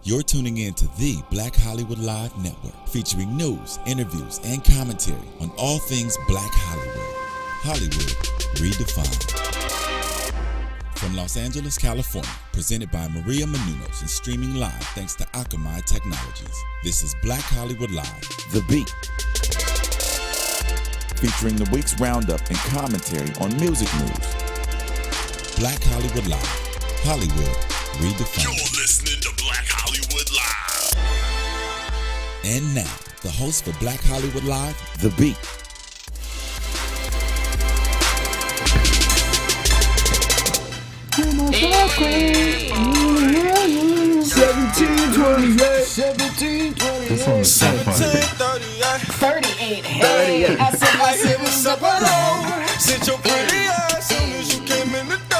You're tuning in to the Black Hollywood Live Network, featuring news, interviews, and commentary on all things Black Hollywood. Hollywood redefined. From Los Angeles, California, presented by Maria Menounos and streaming live thanks to Akamai Technologies. This is Black Hollywood Live, The Beat. Featuring the week's roundup and commentary on music news. Black Hollywood Live, Hollywood redefined. You're listening to Black Hollywood Live. And now, the host for Black Hollywood Live, The Beat. Hey. 1728. This song is so funny. 38. Hey. I said, what's up, hello? Sit your pretty ass soon as you came in the door.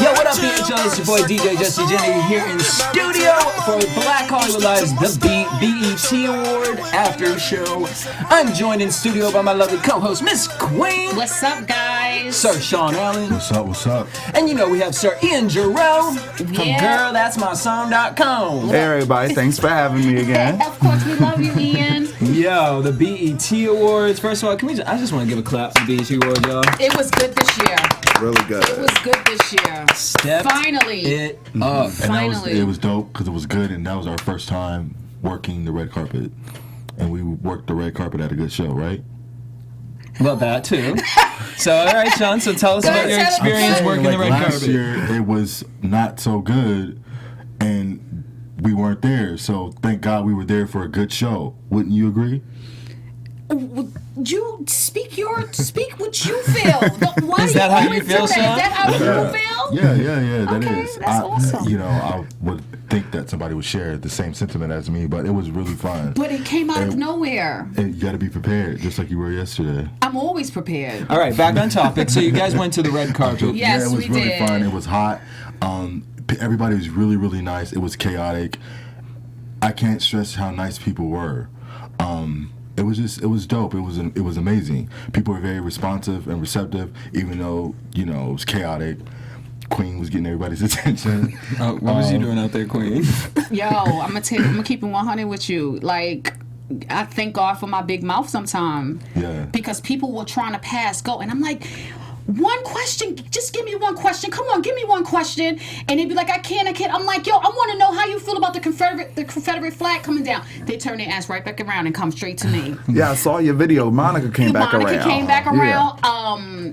Yo, what up, BHL? It's your boy DJ Jesse Janedy here in studio for Black Hollywood Live's The Beat BET Award After Show. I'm joined in studio by my lovely co-host, Miss Queen. What's up, guys? Sir Shawn Allen. What's up? What's up? And you know we have Sir Ian Jarrell from GirlThat'sMySong.com. Hey everybody, thanks for having me again. Of course, we love you, Ian. Yo, the BET Awards. First of all, I just want to give a clap for the BET Awards, y'all. It was good this year. Really good. It was good this year. Stepped Finally. it up. And Finally. it was dope because it was good, and that was our first time working the red carpet. And we worked the red carpet at a good show, right? Well, that too. So, all right, Shawn. So, tell us about your experience working the red last carpet. year, it was not so good, and we weren't there. So, thank God we were there for a good show. Wouldn't you agree? You speak what you feel. Why Is that how you feel, Is Shawn? that how you feel? Yeah, that Okay, is. that's awesome. You know, I would think that somebody would share the same sentiment as me, but it was really fun. But it came out of nowhere. And you got to be prepared, just like you were yesterday. I'm always prepared. All right, back on topic. So, you guys went to the red carpet. Yes, yeah, it was we really did. fun. It was hot. Everybody was really, really nice. It was chaotic. I can't stress how nice people were. It was dope. It was amazing. People were very responsive and receptive, even though, you know, it was chaotic. Queen was getting everybody's attention. What was you doing out there, Queen? Yo, I'm gonna keep it 100 with you. Like, I thank God for my big mouth sometimes. Yeah. Because people were trying to pass go, and I'm like, one question, just give me one question. Come on, give me one question. And they'd be like, I can't. I'm like, yo, I want to know how you feel about the Confederate flag coming down. They turn their ass right back around and come straight to me. Yeah, I saw your video. Monica came back around. Monica came back around. Yeah.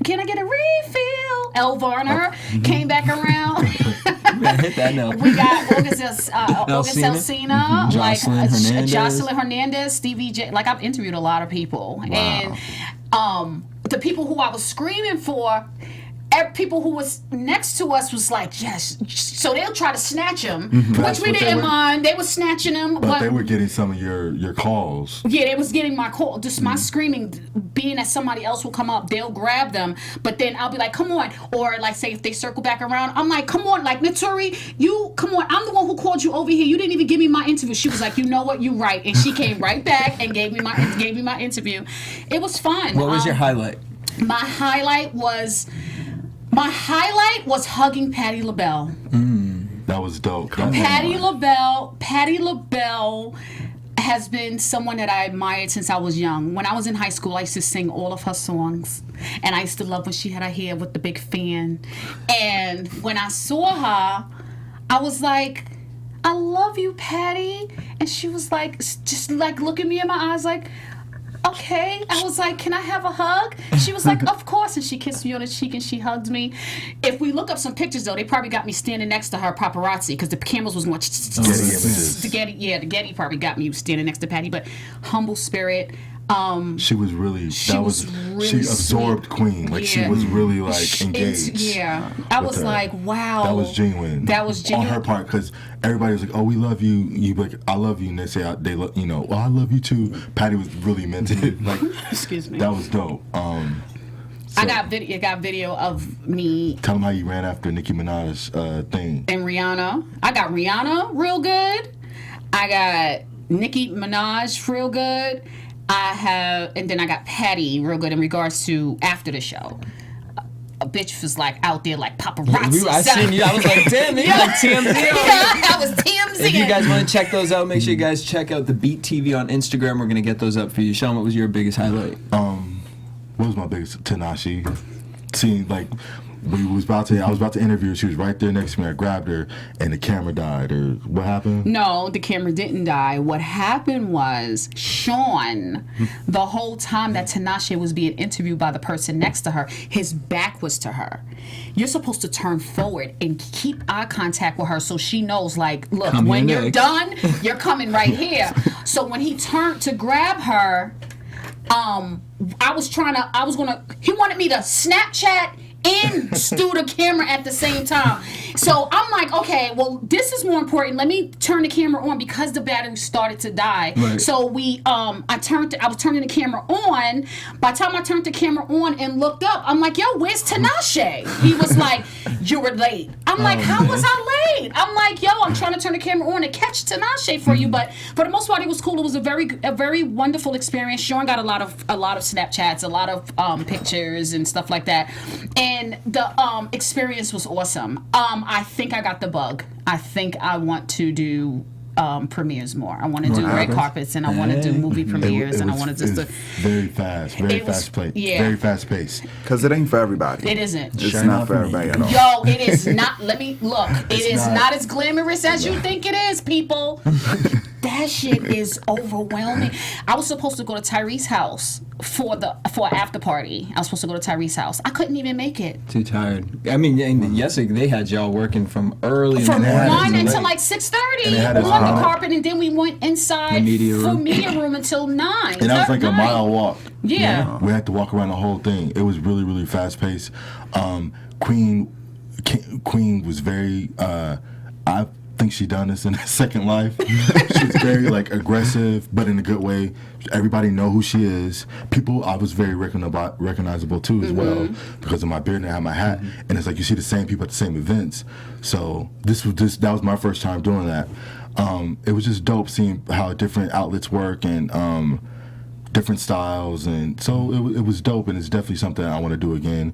Can I get a refill? El Varner came back around. Hit that note. We got August Alsina, Jocelyn Hernandez, Stevie J. Like, I've interviewed a lot of people. Wow. And the people who I was screaming for, people who was next to us was like, yes. So they'll try to snatch them, which we didn't mind. They were snatching them. But they were getting some of your calls. Yeah, they was getting my call. Just my screaming, being that somebody else will come up, they'll grab them. But then I'll be like, come on. Or like, say if they circle back around, I'm like, come on. Like, Naturi, you, come on. I'm the one who called you over here. You didn't even give me my interview. She was like, you know what? You right. And she came right back and gave me my interview. It was fun. What was your highlight? My highlight was hugging Patti LaBelle. That was dope. Patti LaBelle has been someone that I admired since I was young. When I was in high school, I used to sing all of her songs. And I used to love when she had her hair with the big fan. And when I saw her, I was like, I love you, Patti. And she was like, just like looking me in my eyes like, okay. I was like, can I have a hug? She was like, of course. And she kissed me on the cheek and she hugged me. If we look up some pictures, though, they probably got me standing next to her paparazzi because the cameras was going. The Getty probably got me standing next to Patti. But humble spirit. She was really. She absorbed sweet. Queen. Like, she was really like engaged. I was like, wow. That was genuine. On her part, because everybody was like, "Oh, we love you." You like, "I love you," and they say, "They love you know." Well, I love you too. Patti was really meant it. Like, excuse me. That was dope. I got video of me. Tell them how you ran after Nicki Minaj thing. And Rihanna. I got Rihanna real good. I got Nicki Minaj real good. And then I got Patti real good in regards to after the show. a bitch was like out there like paparazzi. I seen you. I was like, damn, they like TMZ. That was TMZ. If you guys want to check those out, make sure you guys check out the Beat TV on Instagram. We're gonna get those up for you. Sean, what was your biggest highlight? What was my biggest? Tanashi. Seeing like I was about to interview her. She was right there next to me. I grabbed her, and the camera died. Or what happened? No, the camera didn't die. What happened was Shawn, the whole time that Tinashe was being interviewed by the person next to her, his back was to her. You're supposed to turn forward and keep eye contact with her so she knows, like, look, Come when here you're next. done, you're coming right here. So when he turned to grab her, he wanted me to Snapchat and do the camera at the same time. So I'm like, okay, well, this is more important. Let me turn the camera on because the battery started to die. Right. So I was turning the camera on. By the time I turned the camera on and looked up, I'm like, yo, where's Tinashe? He was like, you were late. I'm like, how was I late? I'm like, yo, I'm trying to turn the camera on and catch Tinashe for you. But for the most part, it was cool. It was a very wonderful experience. Sean got a lot of Snapchats, a lot of pictures and stuff like that. And the experience was awesome. I think I got the bug. I think I want to do premieres more. I want to do red carpets, and I want to do movie premieres, and I want to just very fast paced. Yeah. Very fast paced. Because it ain't for everybody. It isn't. It's not for everybody at all. Yo, it is not. Let me look. It is not as glamorous as you think it is, people. That shit is overwhelming. I was supposed to go to Tyrese's house for an after party. I was supposed to go to Tyrese's house. I couldn't even make it. Too tired. I mean, yesterday they had y'all working from early in the From morning. 1 until like 6:30 had us on the out. carpet, and then we went inside media for room. media room until 9. And that was like a mile walk. Yeah. We had to walk around the whole thing. It was really, really fast paced. Queen was very. I think she done this in her second life. She's very like aggressive, but in a good way. Everybody know who she is. I was very recognizable too as well because of my beard and I had my hat. And it's like you see the same people at the same events. So that was my first time doing that. It was just dope seeing how different outlets work and different styles, and so it was dope, and it's definitely something I want to do again.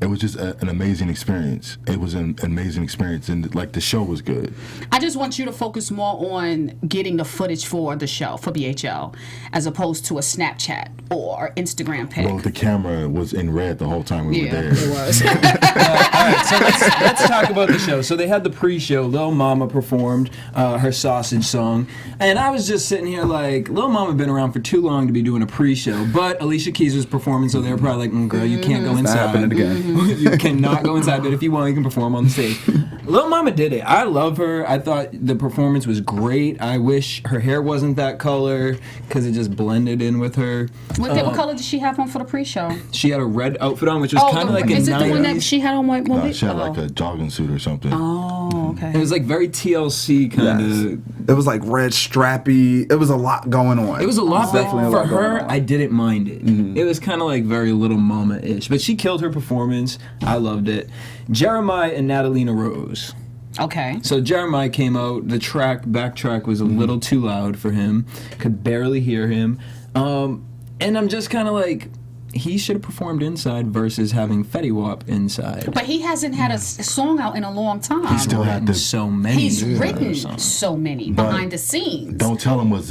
It was just an amazing experience. It was an amazing experience, and like the show was good. I just want you to focus more on getting the footage for the show, for BHL, as opposed to a Snapchat or Instagram pic. Well, the camera was in red the whole time we were there. It was. All right, so let's talk about the show. So they had the pre-show. Lil Mama performed her sausage song, and I was just sitting here like, Lil Mama been around for too long to be doing a pre-show, but Alicia Keys was performing, so they were probably like, girl, you can't go inside. Not happening again. You cannot go inside, but if you want, you can perform on the stage. Lil Mama did it. I love her. I thought the performance was great. I wish her hair wasn't that color because it just blended in with her. What color did she have on for the pre-show? She had a red outfit on, which was kind of like a is it the one that 90s. she had on white movie? No, she had like a jogging suit or something. Oh, okay. It was like very TLC kind of. It was like red strappy. It was a lot going on. It was a lot, but Definitely a for lot going her, on. I didn't mind it. It was kind of like very Little Mama-ish, but she killed her performance. I loved it. Jeremih and Natalina Rose. Okay. So Jeremih came out. The backtrack was a little too loud for him. Could barely hear him. And I'm just kind of like, he should have performed inside versus having Fetty Wap inside. But he hasn't had a song out in a long time. He still had the. So many. He's written songs. so many But behind the scenes. Don't tell him was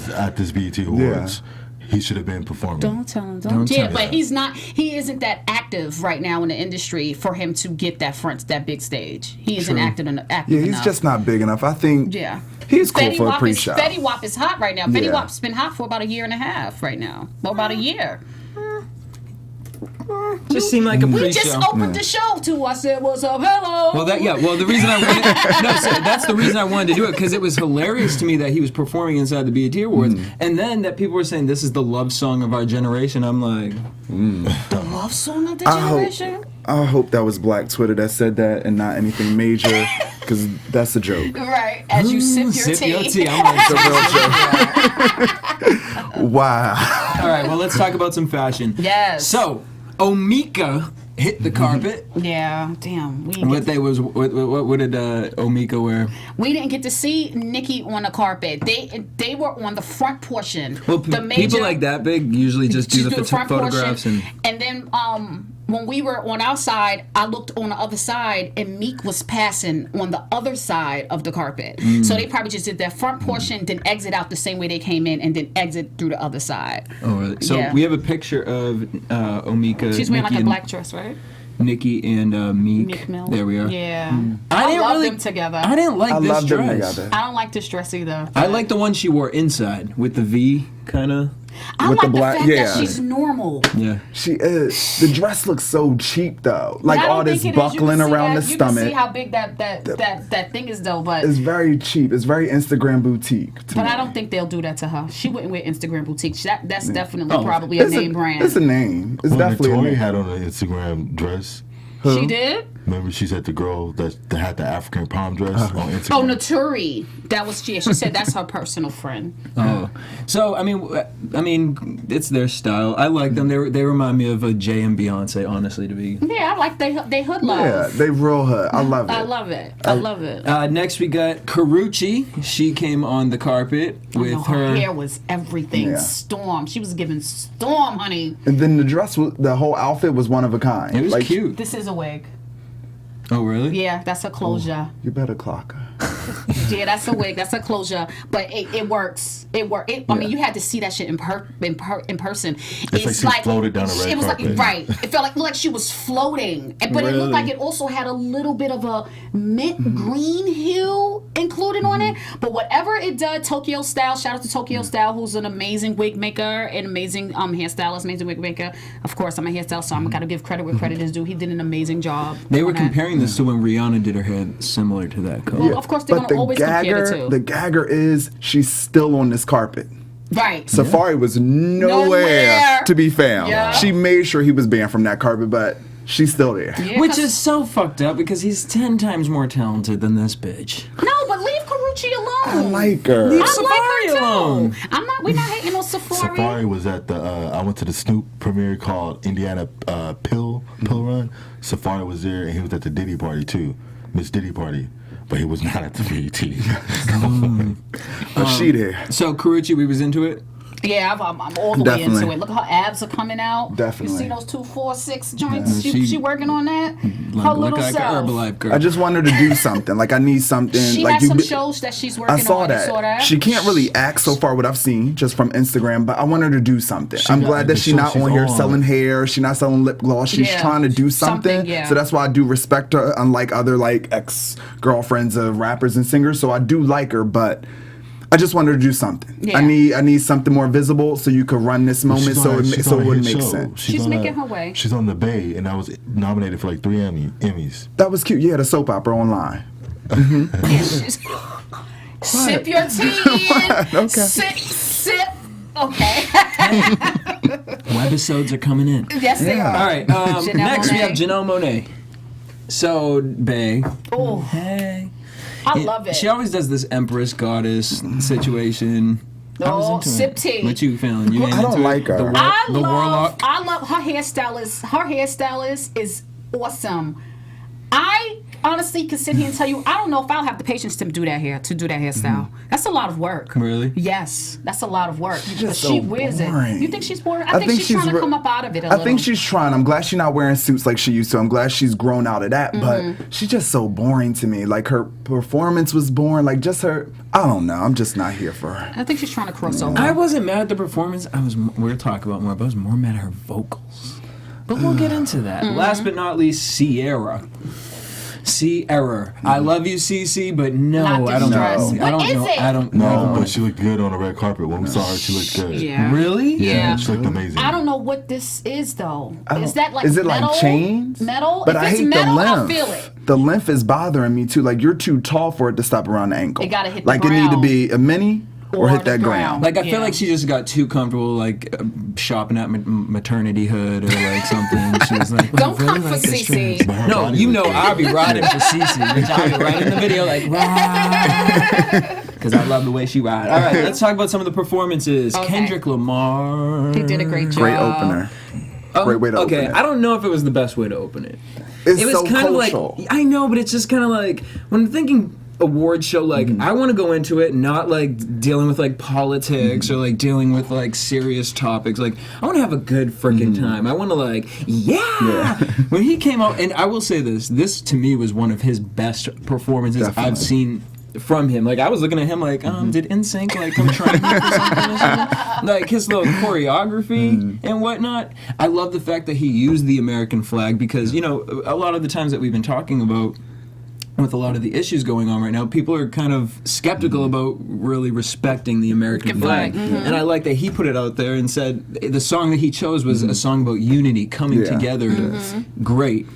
at this BET Awards. He should have been performing. Don't tell him. Don't Yeah, tell but him. he's not. He isn't that active right now in the industry for him to get that big stage. He isn't active enough. Yeah, he's just not big enough. I think Yeah. he's cool for a pre-show. Fetty Wap is hot right now. Fetty Yeah. Wap's been hot for about a year and a half right now. Well, about a year. Just seemed like a We pre-show. just opened the show to us. It was a hello. Well, the reason I wanted, so that's the reason I wanted to do it, because it was hilarious to me that he was performing inside the BET Awards, and then that people were saying this is the love song of our generation. I'm like, the love song of the generation. I hope that was Black Twitter that said that and not anything major, because that's a joke. Right, as you sip your sip tea. your tea. I'm like, It's a real joke. Wow. all right, well, let's talk about some fashion. Yes. So, Omika hit the carpet. Yeah, damn. We What did Omika wear? We didn't get to see Nicki on the carpet. They were on the front portion. Well, the people like that big usually just do the front photographs portion. and then when we were on our side, I looked on the other side, and Meek was passing on the other side of the carpet. So they probably just did that front portion, then exit out the same way they came in, and then exit through the other side. Oh, really? So we have a picture of Omika. She's wearing Nicki like a black dress, right? Nicki and Meek. Meek Mill. There we are. Yeah. I love them together. I didn't like I this love them dress. together. I don't like this dress either. I like the one she wore inside with the V kind of. I with like the black- the fact yeah. that she's normal. Yeah. She is. The dress looks so cheap though. Like I don't all this think it is. You buckling can see around that- the You stomach. can see how big that thing is though, but It's very cheap. It's very Instagram boutique. to but me. I don't think they'll do that to her. She wouldn't wear Instagram boutique. That's definitely probably a It's name brand. It's a name. It's Well, definitely a Victoria name. had on an Instagram dress. She did? Remember, she said the girl that had the African prom dress on Instagram. Oh, Naturi. That was she said that's her personal friend. Oh, so I mean, it's their style. I like them. They remind me of a Jay and Beyonce, honestly, to be. Yeah, I like they hood love. Yeah, they real hood. I love it. I love it. I love it. Next, we got Karrueche. She came on the carpet with No, her. hair was everything. Yeah. Storm. She was giving storm, honey. And then the dress, the whole outfit was one of a kind. It was Like, cute. This is a wig. Oh, really? Yeah, that's a closure. You better clock her. Yeah, that's a wig. That's a closure. But it works. I mean, you had to see that shit in person. It's like she floated down a red It was carpet. like it felt like she was floating, but it looked like it also had a little bit of a mint green hue included on it. But whatever it did, Tokyo Style. Shout out to Tokyo Style, who's an amazing wig maker, an amazing hairstylist, amazing wig maker. Of course, I'm a hairstylist, so I'm gotta give credit where credit is due. He did an amazing job. They were on that. comparing this to when Rihanna did her hair similar to that color. Well, of course, they're But gonna always compare the two. the gagger is she's still on this carpet. Right. Safari was nowhere Nowhere. to be found. Yeah. She made sure he was banned from that carpet, but she's still there. Yeah, Which 'cause- is so fucked up because he's 10 times more talented than this bitch. no, but leave Karrueche alone. I like her. Leave I Safari like her too. alone. We're not hating on Safari. Safari was at the. I went to the Snoop premiere called Indiana Pill Run. Safari was there, and he was at the Diddy party too, Miss Diddy party, but he was not at the BET. But she there. So Karrueche, we was into it. Yeah, I'm all the way Definitely. into it. Look, her abs are coming out. Definitely. You see those 2, 4, 6 joints? Yeah. She She- working on that. Her Look little like self. an Herbalife girl. I just want her to do something. Like I need something. She like has some be- shows that she's working I saw on. that. You saw that? She can't really act so far what I've seen just from Instagram, but I want her to do something. I'm got glad that the she's show not she's on here on. selling hair. She's not selling lip gloss. She's Yeah. trying to do something. Something, yeah. So that's why I do respect her, unlike other like ex-girlfriends of rappers and singers. So I do like her, but I just want her to do something. Yeah. I need something more visible so you could run this moment so it would make sense. She's on making a- her way. She's on the Bay, and I was nominated for like 3 Emmys. That was cute. Yeah, the soap opera online. Sip your tea. Okay. Sip. Okay. Webisodes are coming in. Yes, they are. All right. Janelle Next, we Monáe. have Janelle Monáe. So, Bae. Oh, Hey. I love it. She always does this Empress Goddess situation. I was Oh, into sip it. tea. What you feeling? You ain't I don't into like it? her. The warlock. I love her hairstylist. Her hairstylist is awesome. I honestly can sit here and tell you, I don't know if I'll have the patience to do that hairstyle. That's a lot of work. Really? Yes, that's a lot of work. But just she so wears boring. it. You think she's boring? I think she's trying to come up out of it a little. I think she's trying. I'm glad she's not wearing suits like she used to. I'm glad she's grown out of that. Mm-hmm. But she's just so boring to me. Like her performance was boring. Like just her. I don't know. I'm just not here for her. I think she's trying to cross over. I wasn't mad at the performance. We'll talk about more, but I was more mad at her vocals. But we'll get into that. Mm-hmm. Last but not least, Sierra. I love you, Cece, but no, Not I don't this dress. know. I What don't is know. it? I don't No, know. but she looked good on the red carpet. When we saw her, she looked good. Yeah. Really? Yeah. She looked amazing. I don't know what this is though. I Is don't- that like is it metal? like chains? Metal? But if I it's hate metal, the I'll length. feel it. The length is bothering me too. Like you're too tall for it to stop around the ankle. It gotta hit the like it need to ground. be a mini or hit the that ground. Like I Yeah. feel like she just got too comfortable, like shopping at maternity hood or like something. She was like, Don't "I really come for like this Cece. dress." But her No, body you was know good. I'll be riding for Cece. Bitch, I'll be right in the video like, because I love the way she ride. All right, let's talk about some of the performances. Okay. Kendrick Lamar. He did a great job. Great opener. Great way to okay, open it. I don't know if it was the best way to open it. It's It was so kind of cultural. like, I know, but it's just kind of like when I'm thinking award show, like I want to go into it not like dealing with like politics or like dealing with like serious topics. Like I want to have a good freaking time. I want to like when he came out, and I will say this to me was one of his best performances I've seen from him. Like I was looking at him like, did NSYNC like come trying for something or something? Like his little choreography and whatnot. I love the fact that he used the American flag because, you know, a lot of the times that we've been talking about with a lot of the issues going on right now, people are kind of skeptical about really respecting the American flag. And I like that he put it out there and said the song that he chose was a song about unity, coming together. Great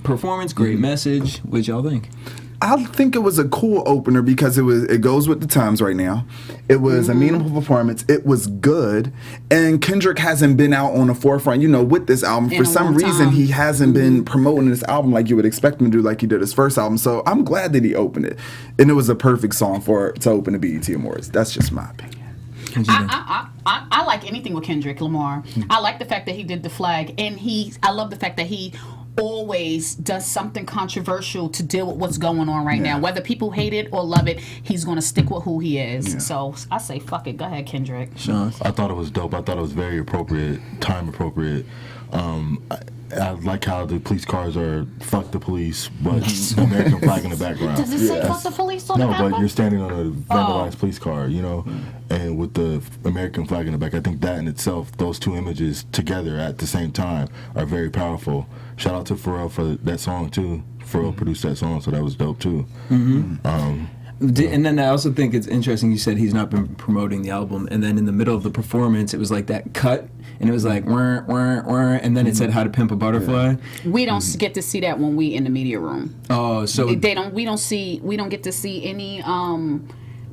performance, great message. What y'all think? I think it was a cool opener because it goes with the times right now. It was a meaningful performance. It was good, and Kendrick hasn't been out on the forefront, you know, with this album. For some reason, he hasn't been promoting this album like you would expect him to do, like he did his first album. So I'm glad that he opened it, and it was a perfect song to open the BET Awards. That's just my opinion. I like anything with Kendrick Lamar. I like the fact that he did the flag, and I love the fact that he always does something controversial to deal with what's going on right now. Whether people hate it or love it, he's going to stick with who he is. So I say, fuck it. Go ahead, Kendrick. Shawn? I thought it was dope. I thought it was very appropriate, time appropriate. I like how the police cars are "fuck the police," but American flag in the background. Does it say "fuck the police" on the album? No, but you're standing on a vandalized police car, you know, and with the American flag in the back. I think that in itself, those two images together at the same time, are very powerful. Shout out to Pharrell for that song too. Pharrell produced that song, so that was dope too. And then I also think it's interesting you said he's not been promoting the album, and then in the middle of the performance it was like that cut, and it was like wah, wah, wah, and then it said "How to Pimp a Butterfly." We don't get to see that when we in the media room. Oh, so we don't get to see any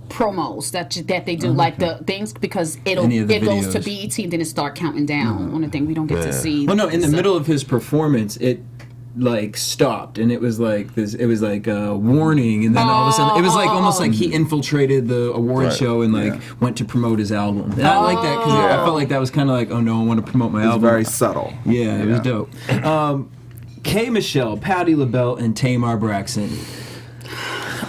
promos that they do, like the things, because it goes to BET and then it start counting down on the thing. We don't get to see. Well, no, in the middle of his performance it like stopped, and it was like this. It was like a warning, and then all of a sudden, it was like almost like he infiltrated the award show and like went to promote his album. And I like that because I felt like that was kind of like, oh no, I want to promote my album. It was very subtle. Yeah, it was dope. Kmichelle, Patti LaBelle, and Tamar Braxton.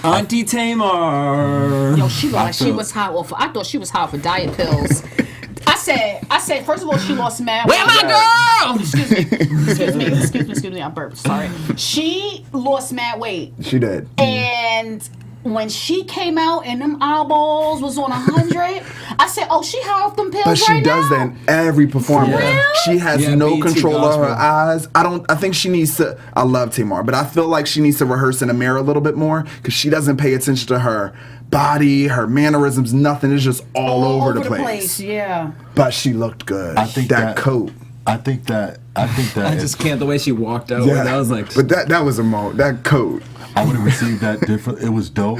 Auntie Tamar. Yo, she was hot. Well, I thought she was hot for diet pills. I said, first of all, she lost mad weight. Where my girl? Excuse me, I burped. Sorry. She lost mad weight. She did. And when she came out and them eyeballs was on 100, I said, oh, she high off them pills right now? But she does that in every performance. She has no BET control gospel. of her eyes. I think she needs to, I love Tamar, but I feel like she needs to rehearse in the mirror a little bit more because she doesn't pay attention to her body, her mannerisms, nothing. It's just all over the place. Yeah. But she looked good. I think that coat. I think that. I just can't. The way she walked out, I was like, but that was that coat. I would have received that different. It was dope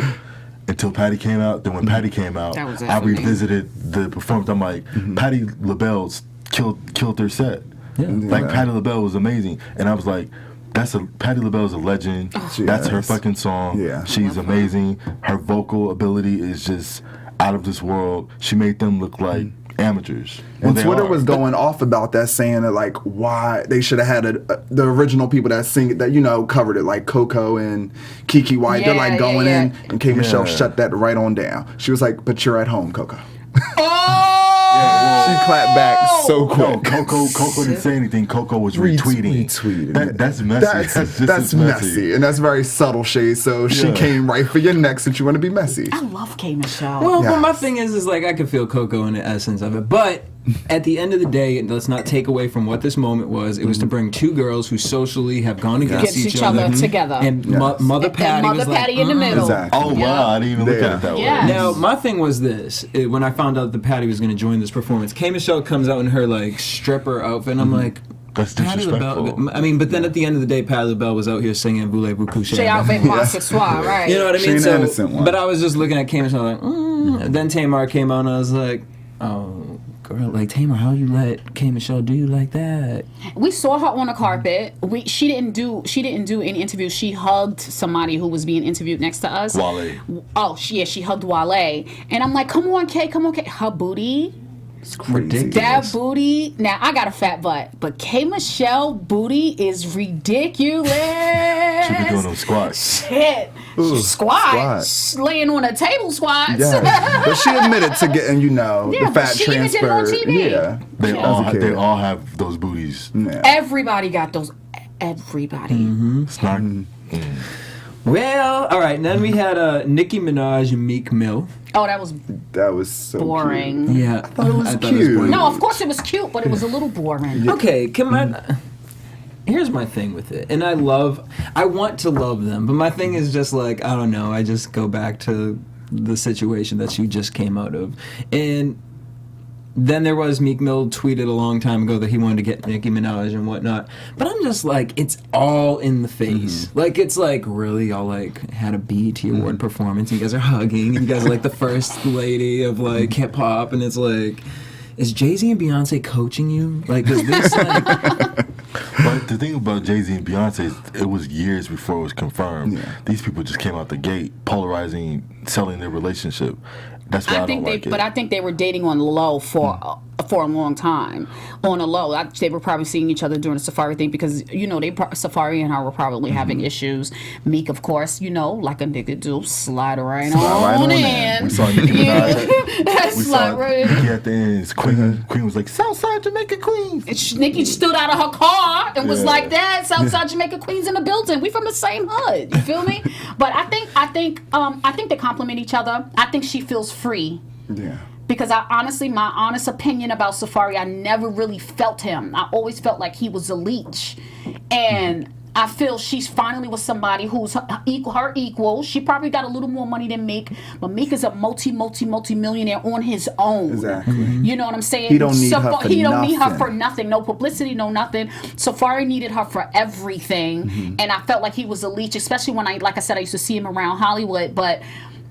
until Patti came out. Then when Patti came out, I revisited the performance. I'm like, Patti LaBelle killed their set. Like Patti LaBelle was amazing, and I was like, Patti LaBelle's a legend. That's her fucking song. Yeah. She's amazing. Her vocal ability is just out of this world. She made them look like amateurs. And Twitter was going off about that, saying that like why they should have had the original people that sing it, that covered it, like Coco and Kiki White. They're like going in, and Kmichelle shut that right on down. She was like, "But you're at home, Coco." She clapped back so quick. Coco didn't say anything. Coco was retweeting. That's messy. That's messy, and that's very subtle shade. So she came right for your neck since you want to be messy. I love Kmichelle. Well, but my thing is like I could feel Coco in the essence of it, but at the end of the day, let's not take away from what this moment was. It was to bring two girls who socially have gone against each other together, and Mother Patti was like, in the middle. Exactly. Oh wow, I didn't even look at it that way. Now my thing was this: when I found out that Patti was going to join this performance, Kmichelle comes out in her like stripper outfit, and I'm like, That's disrespectful. I mean, but then at the end of the day, Patti LaBelle was out here singing Voulez-vous coucher. She out there right? You know what I mean? She ain't the innocent one. But I was just looking at Kmichelle like, And then Tamar came out, and I was like, oh. Girl, like Tamar, how you let Kmichelle do you like that? We saw her on the carpet. She didn't do any interviews. She hugged somebody who was being interviewed next to us. Wale. Oh, she hugged Wale, and I'm like, come on, Kay. Her booty. It's crazy. That booty. Now I got a fat butt, but Kmichelle booty is ridiculous. She be doing them squats. Shit. Squats. Laying on a table squats. Yeah. But she admitted to getting, the fat she even did it transfer. on TV. Yeah. They all have those booties. Yeah. Everybody got those. Everybody. It's not. Well, all right. And then we had Nicki Minaj and Meek Mill. Oh, that was so boring. Cute. Yeah, I thought it was cute. No, of course it was cute, but it was a little boring. Okay, here's my thing with it, and I want to love them, but my thing is just like, I don't know, I just go back to the situation that she just came out of, and then there was Meek Mill tweeted a long time ago that he wanted to get Nicki Minaj and whatnot, but I'm just like, it's all in the face. Like, it's like, really, y'all like had a BET Award performance, and you guys are hugging, and you guys are like the first lady of like hip hop, and it's like, is Jay-Z and Beyonce coaching you? Like, is this like... But the thing about Jay-Z and Beyonce is it was years before it was confirmed. Yeah. These people just came out the gate polarizing, selling their relationship. That's why I don't like it. But I think they were dating on the low for a long time. On a low, they were probably seeing each other during the Safari thing because Safari and her were probably having issues. Meek, of course, like a nigga do, slide right on in. We saw Nicki Minaj. We saw right. Nicki at the end. Queen was like, Southside Jamaica Queens. Nikki stood out of her car and was like, "That Southside Jamaica Queens in the building. We from the same hood." You feel me? But I think they complement each other. I think she feels free. Yeah. Because my honest opinion about Safari, I never really felt him. I always felt like he was a leech. And I feel she's finally with somebody who's her equal. She probably got a little more money than Meek, but Meek is a multi-millionaire on his own. Exactly. You know what I'm saying? He don't need her for nothing. He don't need her for nothing. No publicity, no nothing. Safari needed her for everything. And I felt like he was a leech, especially when like I said, I used to see him around Hollywood, but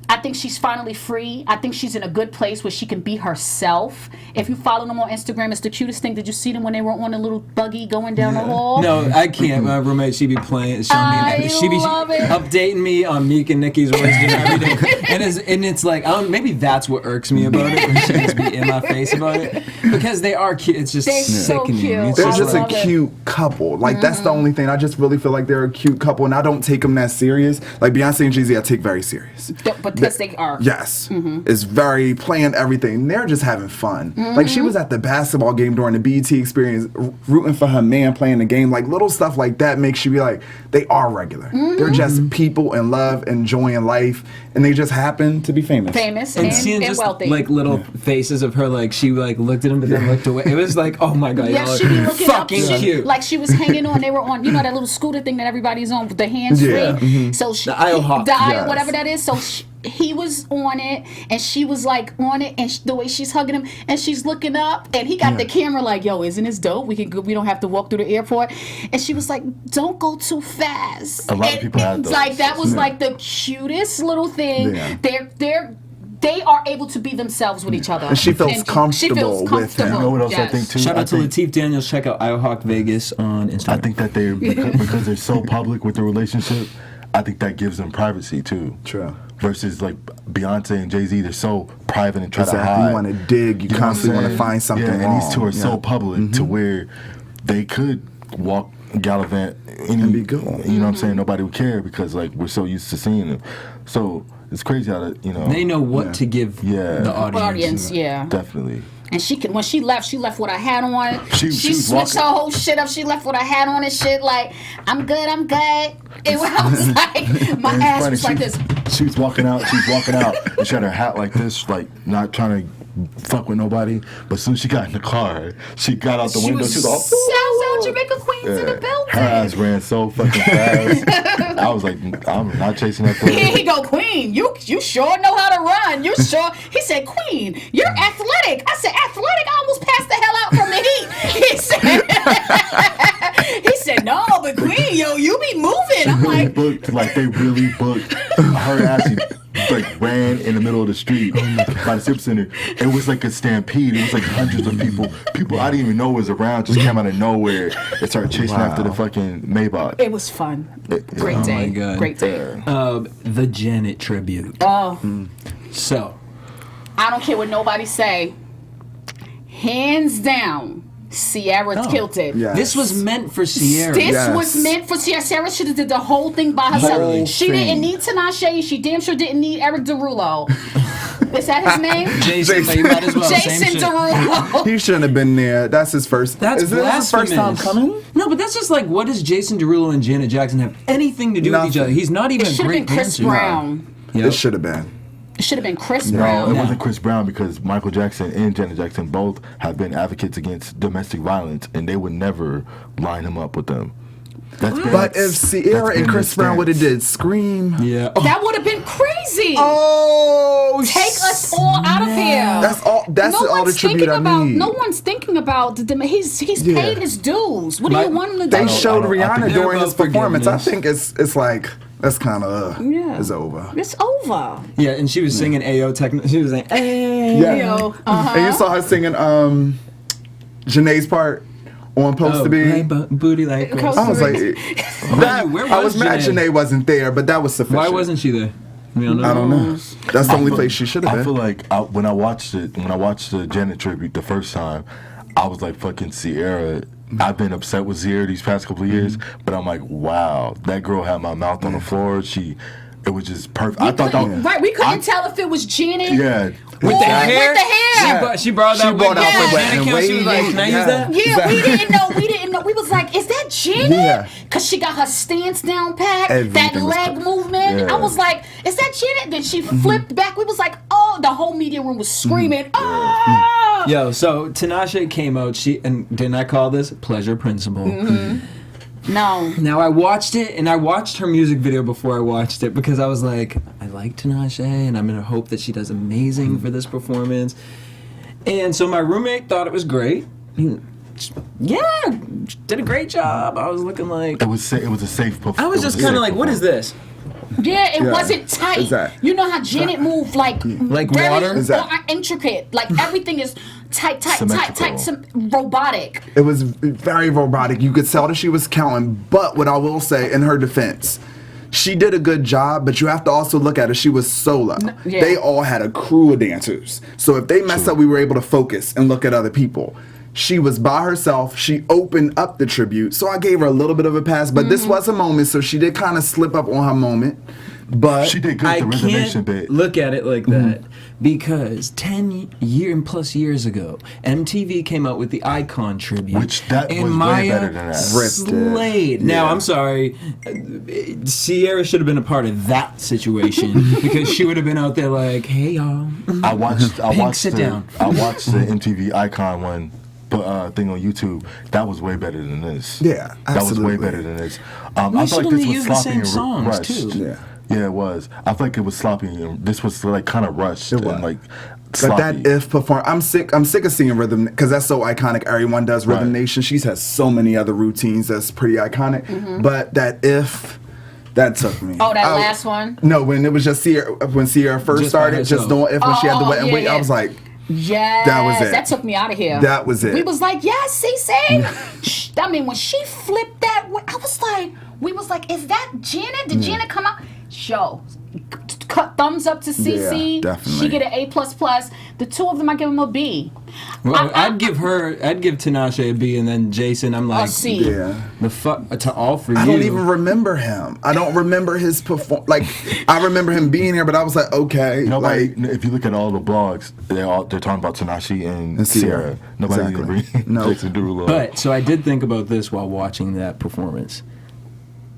I think she's finally free. I think she's in a good place where she can be herself. If you follow them on Instagram, it's the cutest thing. Did you see them when they were on a little buggy going down the hall? No, I can't. My roommate, she be playing, she be updating me on Meek and Nicki's wisdom every day. And it's like, maybe that's what irks me about it. When she just be in my face about it. Because they are cute. It's just sickening. So cute. They're just a cute couple. Like, that's the only thing. I just really feel like they're a cute couple, and I don't take them that serious. Like, Beyonce and Jay-Z, I take very serious. But because they are. Yes. It's very planned everything. They're just having fun. Like, she was at the basketball game during the BET experience, rooting for her man playing the game. Like, little stuff like that makes you be like, they are regular. They're just people in love, enjoying life, and they just happen to be famous. And seeing just wealthy. like little faces of her, like she like looked at him but then looked away. It was like, oh my god, Yeah, y'all she be are looking fucking up. cute. Like she was hanging on. They were on, that little scooter thing that everybody's on with the hands free. So The IOHawk. whatever that is. So he was on it, and she was like on it, and the way she's hugging him, and she's looking up, and he got the camera like, "Yo, isn't this dope? We don't have to walk through the airport." And she was like, "Don't go too fast." A lot of people have those. Like that was like the cutest little thing. Yeah. They are able to be themselves with each other. And she feels comfortable with him. You know what else I think too? Shout I out to think- Lateef Daniels. Check out IOHawk Vegas on Instagram. I think that because they're so public with the relationship, I think that gives them privacy too. True. Versus like Beyonce and Jay-Z, they're so private and try to Exactly. hide. You want to dig. You know what I'm constantly want to saying? find something and wrong. these two are so public to where they could walk gallivant And be good. You know what I'm saying? Nobody would care because like we're so used to seeing them. So it's crazy how that they know what to give the audience. Definitely. And when she left with her hat on. She was switched walking. her whole shit up. She left with her hat on and shit. Like, I'm good. And I was like, my ass funny. was like this. She was walking out. And she had her hat like this, like not trying to fuck with nobody. But as soon as she got in the car, she got out the window. She was all, South Jamaica Queens in the building. Her ass ran so fucking fast. I was like, I'm not chasing that. Here he go, Queen. You sure know how to run. You sure? He said, Queen, you're athletic. I said, athletic? I almost passed the hell out from the heat. He said, no, but Queen, yo, you be moving. I'm like, they really booked her ass. Like ran in the middle of the street by the Sip Center. It was like a stampede. It was like hundreds of people. People I didn't even know was around just came out of nowhere and started chasing after the fucking Maybach. it was fun. Great day. my God. Great day. The Janet tribute. Oh. So I don't care what nobody say. Hands down, Sierra killed it. Yes. This was meant for Sierra. This was meant for Sierra. Sierra should have did the whole thing by herself. Whole She thing. didn't need Tinashe. She damn sure didn't need Eric Derulo. Is that his name? Jason, but you might as well. Same Jason shit. Derulo. He shouldn't have been there. That's his first. That's Is this his first time blasphemous. coming? No, but that's just like, what does Jason Derulo and Janet Jackson have anything to do with each Nothing. other? He's not even It a should have great been Chris dancer. Brown. Yep. It should have been. It should have been Chris No, Brown. it wasn't Chris Brown because Michael Jackson and Janet Jackson both have been advocates against domestic violence, and they would never line him up with them. That's been- But if Sierra that's and been Chris their Brown would have stance. did Scream. Yeah. That would have been crazy. Oh, Take us all out of here. That's all. That's all the one's tribute thinking I about. need. No one's thinking about he's Yeah. paid his dues. What do you want him to They do? showed I Rihanna think during they're his about performance. I forgiveness. think it's like that's kind of Yeah. it's over. It's over. Yeah, and she was singing AO Techno. She was like, "Ay." Yeah. Yo, And you saw her singing Janae's part on Supposed to Be. Booty like. Coast- I was like, Where I was was mad Janae? Janae wasn't there, but that was sufficient. Why wasn't she there? We don't know. I don't know. That's the only place she should have I been. feel like when I watched the Janet tribute the first time, I was like, fucking Sierra. I've been upset with Sierra these past couple of years, but I'm like, wow, that girl had my mouth on the floor. It was just perfect. I thought that was, Right, we couldn't tell if it was Janet. yeah. With the Or hair? With the hair. She brought that She brought wig out out the when wig Janet and came out. She was like, waving. "Can I use Yeah. that?" Yeah, we didn't know. We was like, is that Janet? Yeah. Because she got her stance down pat, that Everything was leg perfect. movement. Yeah. I was like, is that Janet? Then she flipped back. We was like, oh, the whole media room was screaming, oh! Yo, so Tinashe came out. And didn't I call this pleasure principle? No. Now I watched it, and I watched her music video before I watched it because I was like, I like Tinashe, and I'm gonna hope that she does amazing for this performance. And so my roommate thought it was great. Yeah, did a great job. I was looking like, It was a safe performance. I was just kind of like, what is this? Yeah, it Yeah. wasn't tight. Exactly. You know how Janet moved like very water? Exactly. intricate. Like everything is tight, Symmetrical. robotic. It was very robotic. You could tell that she was counting. But what I will say in her defense, she did a good job, but you have to also look at it. She was solo. yeah. They all had a crew of dancers. So if they messed up, we were able to focus and look at other people. She was by herself. She opened up the tribute. So I gave her a little bit of a pass. But this was a moment, so she did kind of slip up on her moment. But She did good I the reservation can't bit. look at it like that because 10 plus years ago, MTV came out with the Icon tribute, Which that and was way Maya better than that. Ripped it. slayed. Now Yeah. I'm sorry, Sierra should have been a part of that situation because she would have been out there like, "Hey y'all, I watched sit down. I watched the MTV Icon one thing on YouTube. That was way better than this. Yeah, that was way absolutely. better than this. We I feel should like only this was use the sloppy same and songs, rushed. too. Yeah. Yeah, it was. I feel like it was sloppy. And this was like kind of rushed It was. and like But sloppy. that if perform, I'm sick of seeing Rhythm because that's so iconic. Everyone does Rhythm Right. Nation. She's has so many other routines that's pretty iconic. But that if that took me. Oh, that last one? No, when it was just Sierra when Sierra first Just by started, herself. just doing if when she had the wet and wait, I was like, Yes, That was it. That took me out of here. That was it. We was like, yes, Cece. I mean, when she flipped that, I was like, we was like, is that Janet? Did Janet come out? Show. Cut thumbs up to Cece. Yeah, definitely. She get an A++. The two of them, I give them a B. Well, I'd give Tinashe a B, and then Jason, I'm like, C. yeah. the fuck to all for you. I don't even remember him. I don't remember his perform. Like I remember him being here, but I was like, okay, Nobody. like If you look at all the blogs, they're talking about Tinashe and Sierra. Sierra. Nobody Exactly. even bring No. Jason Derulo. But so I did think about this while watching that performance.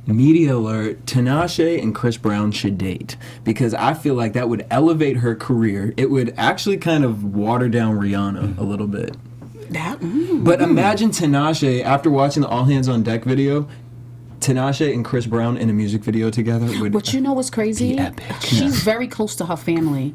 Media alert: Tinashe and Chris Brown should date because I feel like that would elevate her career. It would actually kind of water down Rihanna a little bit. But imagine Tinashe after watching the All Hands on Deck video. Tinashe and Chris Brown in a music video together would. But you know what's crazy? Be epic. She's very close to her family.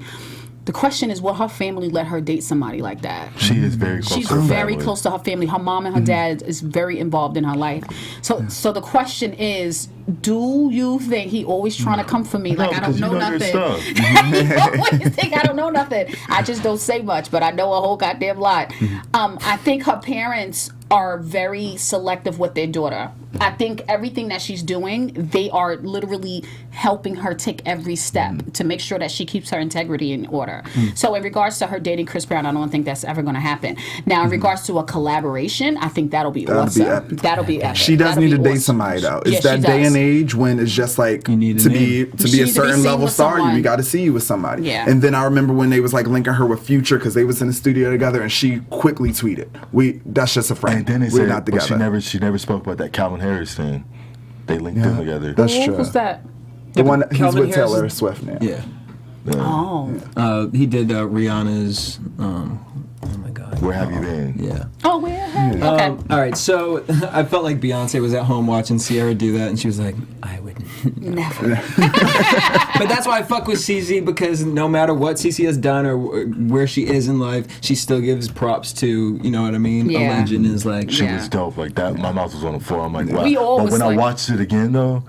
The question is, will her family let her date somebody like that? she is very close. She's to her very family. close to her family. Her mom and her dad is very involved in her life. So the question is, do you think he always trying to come for me like I don't because you know know your nothing? stuff. He always think I don't know nothing. I just don't say much, but I know a whole goddamn lot. I think her parents are very selective with their daughter. I think everything that she's doing, they are literally helping her take every step to make sure that she keeps her integrity in order. So in regards to her dating Chris Brown, I don't think that's ever going to happen. Now, in regards to a collaboration, I think that'll be awesome. That'll be epic. She does need to date somebody though. It's that day and age when it's just like to be a certain level star, you got to see you with somebody. Yeah. And then I remember when they was like linking her with Future because they was in the studio together, and she quickly tweeted, that's just a friend. And then they We're said, not together. but she never spoke about that Calvin Harris thing. They linked them together. That's Who true. was that? The one he's Calvin with Harris Taylor is- Swift now. Yeah. Oh. He did Rihanna's. Oh my God. Where have you been? Yeah. Oh, where? Okay. All right. So I felt like Beyonce was at home watching Ciara do that, and she was like, "I would Never. But that's why I fuck with CZ, because no matter what CC has done or where she is in life, she still gives props to, you know what I mean? Yeah. A legend is like. She Yeah. was dope. Like that, my mouth was on the floor. I'm like, wow. We all But was when I like- watched it again, though,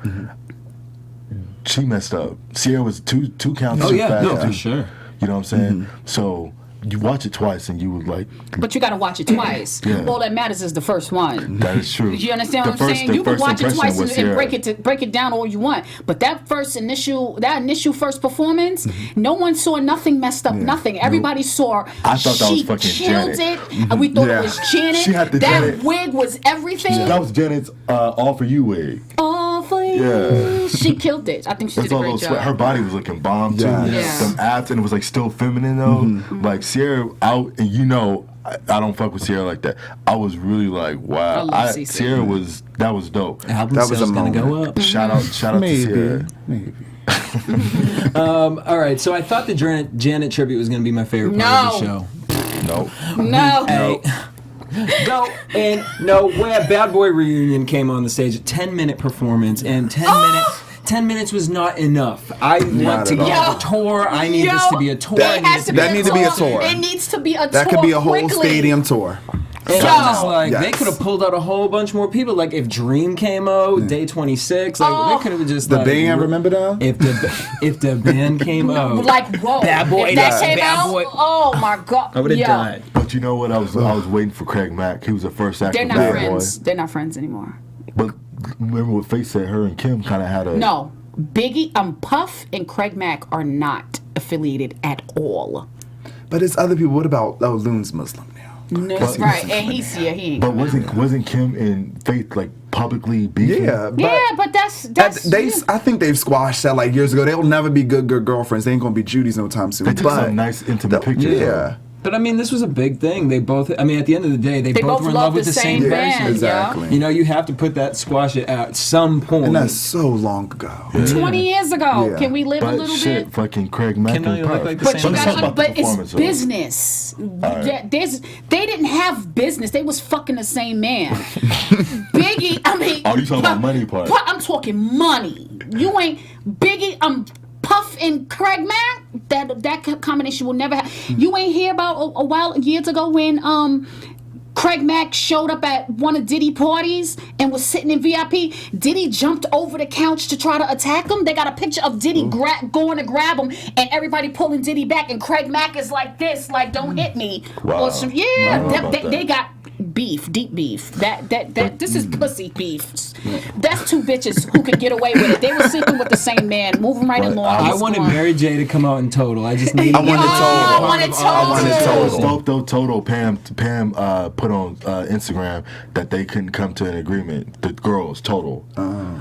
she messed up. Ciara was two counts Oh too yeah, fast. no, for sure. You know what I'm saying? So you watch it twice, and you would like, But you got to watch it twice. Yeah. All that matters is the first one. that is true. You understand what I'm saying? The You can first watch it impression twice was and Ciara. break it down all you want. But that initial first performance, no one saw nothing messed up, nothing. Everybody saw I thought that was she fucking killed Janet. it. And we thought Yeah. it was Janet. She had the that Janet. wig was everything. That was Janet's All For You wig. All for you. Yeah. She killed it. I think she That's did a all great those job. her body was looking bomb too. Yeah. Yeah. Some abs, and it was like still feminine though. Like Ciara out, and you know, I don't fuck with Ciara like that. I was really like, wow. I love CeCe. Ciara that was dope. Album That was sales a gonna go moment. up. Shout out to Ciara. Maybe. All right, so I thought the Janet tribute was gonna be my favorite part of the No. show. No. No. Hey, go and no, where Bad Boy Reunion came on the stage, a 10-minute performance, and 10 minutes was not enough. I want to at get all. a tour. I need this to be a tour. It has to be That a needs to be a tour. It needs to be a tour. That could be a whole quickly. stadium tour. And I was just like, Yes. they could have pulled out a whole bunch more people. Like if Dream came out, Day 26, like they could have just The like, band, remember that? If the band came out, Like, whoa. Bad Boy, If that yes, came Bad out, Boy. oh my God. I would have Yeah. died. But you know what? I was waiting for Craig Mack. He was the first actor. They're not Bad friends. Boy. They're not friends anymore. But remember what Faith said? Her and Kim kind of had a No. Biggie, Puff and Craig Mack are not affiliated at all. But it's other people. What about Loon's Muslim now? No, right. And he's he ain't. But wasn't Kim and Faith like publicly beefing? Yeah, but Yeah, but that's I think they've squashed that like years ago. They'll never be good girlfriends. They ain't gonna be Judy's no time soon. They took some nice intimate pictures. Yeah. But I mean, this was a big thing. They both, I mean, at the end of the day, they both were in love with the same band, person. Exactly. You know, you have to put that, squash it at some point. And that's so long ago. 20 years ago. Yeah. Can we live a But little shit, bit? fucking Craig Mack Can I and look Puff. like the But same you Let's person? talk got, about the but it's performance, though. business. They didn't have business. They was fucking the same man. Biggie, I mean. Oh, you talking about money part? I'm talking money. You ain't Biggie. Puff and Craig Mack. That combination will never happen. You ain't hear about a while years ago when Craig Mack showed up at one of Diddy parties and was sitting in VIP. Diddy jumped over the couch to try to attack him. They got a picture of Diddy going to grab him and everybody pulling Diddy back. And Craig Mack is like this, like, don't hit me. Wow. Or some, I don't know about they that. got beef, deep beef. That this is pussy beef. That's two bitches who could get away with it. They were sleeping with the same man, moving right along. I wanted Mary J to come out in Total. I just needed. I wanted I Total. wanted I wanted Total. I was Total. stoked though. Total Pam put on Instagram that they couldn't come to an agreement. The girls Total.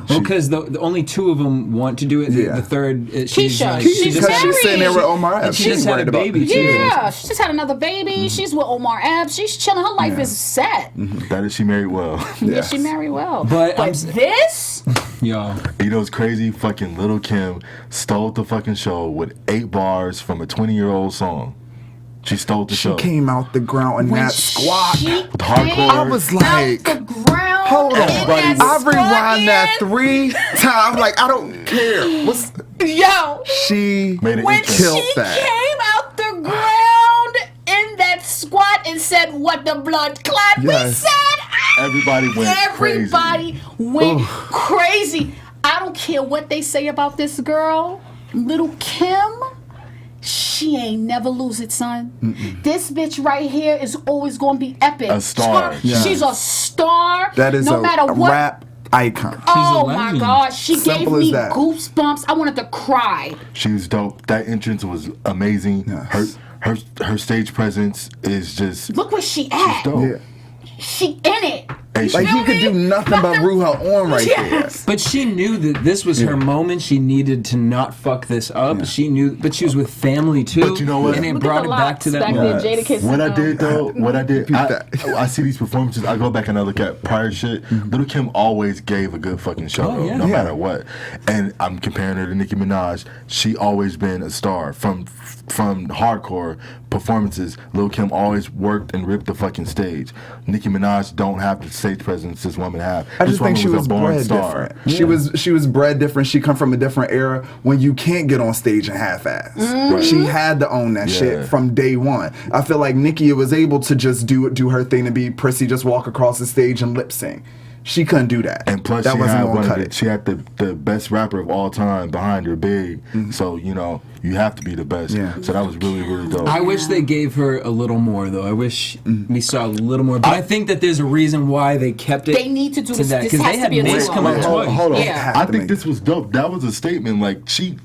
Because the only two of them want to do it. Yeah. The third, Keisha. like, She's Because she's sitting there with Omar and Epps. she just had a baby too. Yeah, she just had another baby. She's with Omar Epps. She's chilling. Her life is set. That is, she married well. Yeah, she married well. But I'm this, Y'all. You know what's crazy? Fucking Lil Kim stole the fucking show with 8 bars from a 20-year-old song. She stole the She show. came out the ground in when that squat. she With hardcore. came I was like, out the ground. hold on. in that I rewind that squat, 3 times. Like, I don't care. Yo, She Made it when interesting. killed she that. came out the ground in that squat and said, "What the blood clot?" Yes. We said, Everybody went everybody went crazy. I don't care what they say about this girl, Little Kim. She ain't never lose it, son. This bitch right here is always gonna be epic. A star. Yes. She's a star. That is no a matter what. rap icon. Oh my legend. God, she gave Simple as me that. goosebumps. I wanted to cry. She was dope. That entrance was amazing. Yes. Her stage presence is just Look where she at. dope. Yeah. She in it. And she- Like he could do nothing but rue her on right Yes. But she knew that this was her moment. She needed to not fuck this up. Yeah. She knew, but she was with family too. But you know what? And it Look brought at it the back to locks that back moment. there. Jada kissing What I them. did though, Repeat that. I see these performances. I go back and I look at prior shit. Little Kim always gave a good fucking show, Oh, though, yeah. no Yeah. matter what. And I'm comparing her to Nicki Minaj. She always been a star from hardcore performances. Lil Kim always worked and ripped the fucking stage. Nicki Minaj don't have the stage presence this woman have. I This just think woman she was a born bred star. different. She was bred different. She come from a different era when you can't get on stage and half-ass. Right. She had to own that Yeah. shit from day one. I feel like Nicki was able to just do her thing and be prissy, just walk across the stage and lip sync. She couldn't do that. And plus, that she wasn't had gonna one cut of it. she had the best rapper of all time behind her, Big. So you have to be the best. Yeah. So that was really really dope. I wish they gave her a little more, though. I wish we saw a little more. But I think that there's a reason why they kept it. They need to do this. that This because has they to had be a Mace duo. come out Wait, twice. Hold on. Yeah. Have I to think make this was dope. That was a statement. Like she,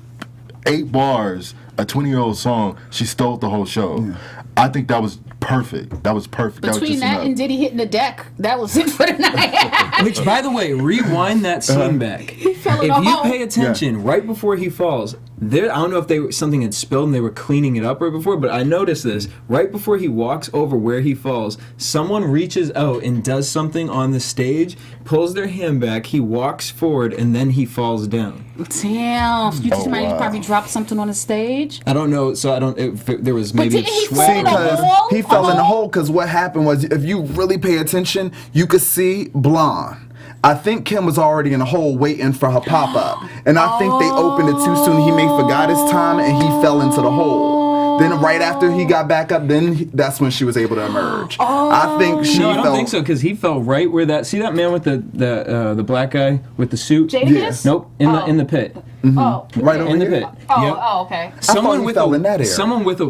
8 bars, a 20-year-old song. She stole the whole show. I think that was perfect. That was perfect. That was Between just that enough. and Diddy hitting the deck, that was it for the night. Which, by the way, rewind that scene back. fell in If a you hole. pay attention, right before he falls, there. I don't know if something had spilled and they were cleaning it up right before, but I noticed this. Right before he walks over where he falls, someone reaches out and does something on the stage, pulls their hand back, he walks forward, and then he falls down. Damn, you just might wow. probably drop something on the stage. I don't know, so I don't. If there was But maybe didn't he sweat. fall in a Because hole? he fell in the hole. Because what happened was, if you really pay attention, you could see Blonde. I think Kim was already in a hole waiting for her pop up, and I think they opened it too soon. He may forgot his time, and he fell into the hole. Then right after he got back up, that's when she was able to emerge. I think she No, I don't fell. think so because he fell right where that. See that man with the black guy with the suit? Jadakiss? Nope, in the pit. Oh, Right over In the here. pit. oh, Yep. oh, okay. Someone he with fell in that area. someone with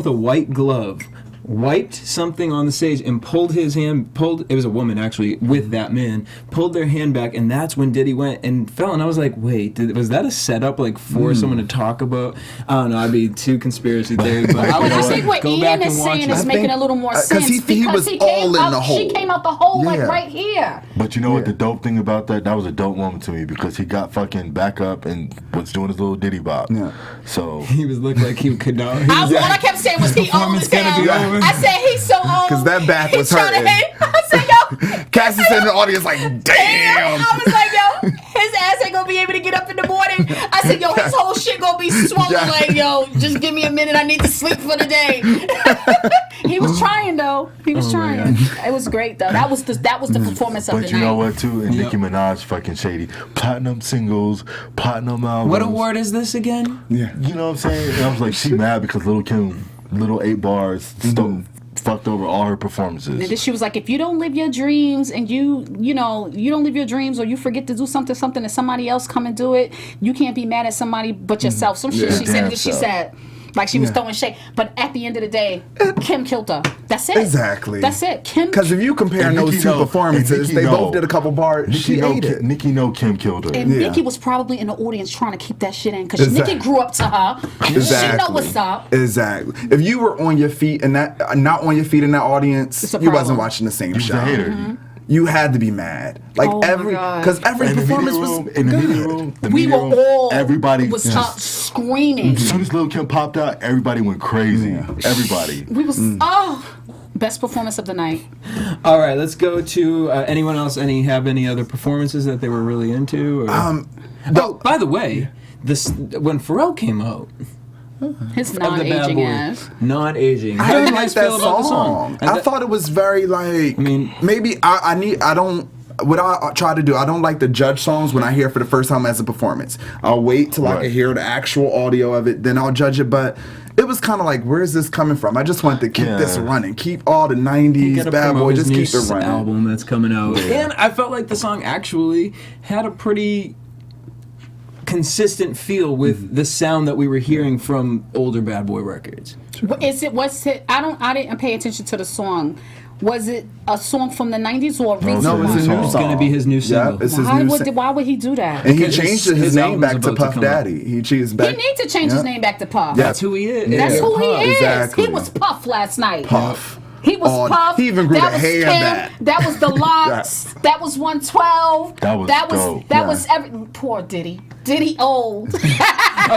a white glove wiped something on the stage and pulled it was a woman actually with that man, pulled their hand back, and that's when Diddy went and fell. And I was like, wait, was that a setup like for someone to talk about? I don't know, I'd be too conspiracy theory, but I would But I just think what go back Ian and is watch saying it. is I making think- a little more 'cause sense he was came all in out, the hole. She came out the hole like Yeah. right here. But you know what Yeah. the dope thing about that was a dope moment to me because he got fucking back up and was doing his little Diddy bop. Yeah. All So I could not. All I kept saying was he old as performance gotta be hell. over. I said he's so old. 'Cause that back He was tryna hurting. hit- I said, yo. Cassie said in the audience like, damn. I was like, yo, his ass ain't gonna be able to get up in the morning. I said, yo, his whole shit gonna be swollen. Yeah. Like, yo, just give me a minute. I need to sleep for the day. He was trying though. He was trying. It was great though. That was the performance of but the you night. know what too? And Yep. Nicki Minaj fucking shady. Platinum singles, platinum albums. What award is this again? Yeah. You know what I'm saying? And I was like, she mad because Lil Kim, little 8 bars, fucked over all her performances. And then she was like, if you don't live your dreams and you don't live your dreams or you forget to do something and somebody else come and do it, you can't be mad at somebody but yourself. Some shit Yeah. she said Damn that she self. said. Like she was throwing shade. But at the end of the day, Kim killed her. That's it. Exactly. That's it. Kim. Because if you compare And those Nicki two know- performances, and Nicki they know. both did a couple bars. She ate it. Nicki know Kim killed her. And Yeah. Nicki was probably in the audience trying to keep that shit in because Exactly. Nicki grew up to her. Exactly. She know what's up. Exactly. If you were on your feet and not on your feet in that audience, It's a you wasn't problem. watching the same You was show. a hater. You had to be mad. Like Oh my every God. because every In the performance media was room, in the good. media room, the We media were room, all everybody was up screaming. As soon as Lil Kim popped out, everybody went crazy. Everybody. We was best performance of the night. All right, let's go to anyone else. Have any other performances that they were really into? Or? By the way, when Pharrell came out, His of the Bad non-aging Boy, ass. non-aging. I How do didn't you like guys that feel about the song. song? I thought it was very like. I mean- maybe I don't. What I try to do, I don't like to judge songs when I hear it for the first time as a performance. I'll wait till I Right. can hear the actual audio of it, then I'll judge it. But it was kind of like, where is this coming from? I just wanted to keep this running, keep all the He '90s gotta Bad promote Boy, his just new keep it running. album that's coming out, and I felt like the song actually had a pretty consistent feel with the sound that we were hearing from older Bad Boy records. What's it? I didn't pay attention to the song. Was it a song from the 90s or a recent No, it's one? a new It's song. gonna be his new single. Yep, it's his Why new would, why would he do that? And he Because changed his his name album's back to about to Puff come out. Daddy. He changed back. He needs to change his Yeah. name back to Puff. Yeah. That's who he is. That's who he is. Exactly. He was Puff last night. Puff. He was Oh, Puff. he even grew that the was hair Kim. back. That was the locks. Yes. That was 112. That was dope. That Yeah. was every poor Diddy. Diddy old.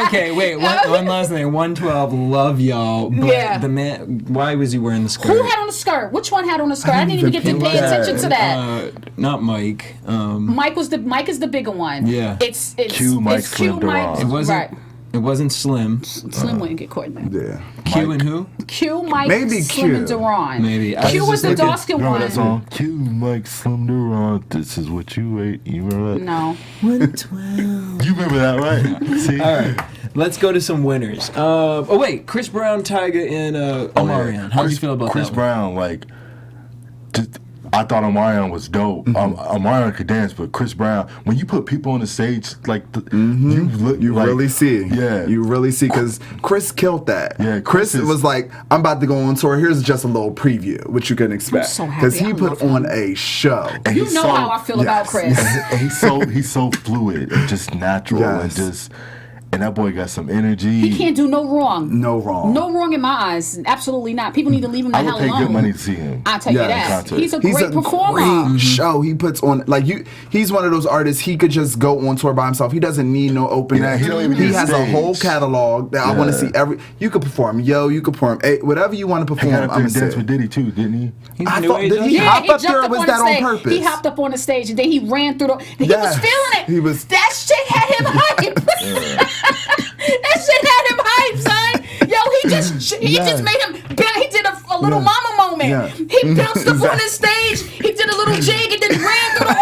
Okay, wait. One last thing. 112. Love y'all. But Yeah. the man. Why was he wearing the skirt? Who had on the skirt? Which one had on the skirt? I didn't even get to even pay think about attention to that. Not Mike. Mike is the bigger one. Yeah. It's Q, Mike, it's Q, Slim Mike. Deron. It wasn't. Right. It wasn't Slim. Slim wouldn't get caught in there. Yeah. Q and who? Q, Mike, Maybe Slim, Q. and Deron. Maybe. I Q was was just the looking- dark skin Remember one. that song? Q, Mike, Slim Deron, this is what you ate. You remember that? No. 112. You remember that, right? See? All right. Let's go to some winners. Oh wait, Chris Brown, Tyga, and Omarion. How do you feel about Chris that? Brown, like, just, I thought Omarion was dope. Omarion could dance, but Chris Brown, when you put people on the stage, like, you look, You like, really see. Yeah. You really see, because Chris killed that. Yeah, Chris Chris is- was like, I'm about to go on tour. Here's just a little preview, which you can expect. so happy. Because he I put love on a show. And You he's know so- how I feel about yes. Chris. and he's so fluid and just natural and Yes. and that boy got some energy. He can't do no wrong. No wrong. No wrong in my eyes. Absolutely not. People need to leave him the I hell would pay alone. good money to see him. I'll tell you Yeah, that. concert. He's a He's great a performer. great show. He puts on, like, he's one of those artists, he could just go on tour by himself. He doesn't need no open Yeah, act. he don't even He need a has a stage. whole catalog that I want to Yeah. see you could perform you could perform whatever you want to He perform. got I'm up there gonna and danced say. with Diddy too, didn't he? He's I a new thought- age did he artist. Yeah, hop he up there jumped or up was on that the on stage. purpose? He hopped up on the stage and then he ran through he Yes. was feeling it. He was- That shit had him hyped. That shit had him hyped, son. Yo, he just Yes. made him he did a little Yes. mama moment. Yeah. He bounced up on the stage. He did a little jig and then ran through the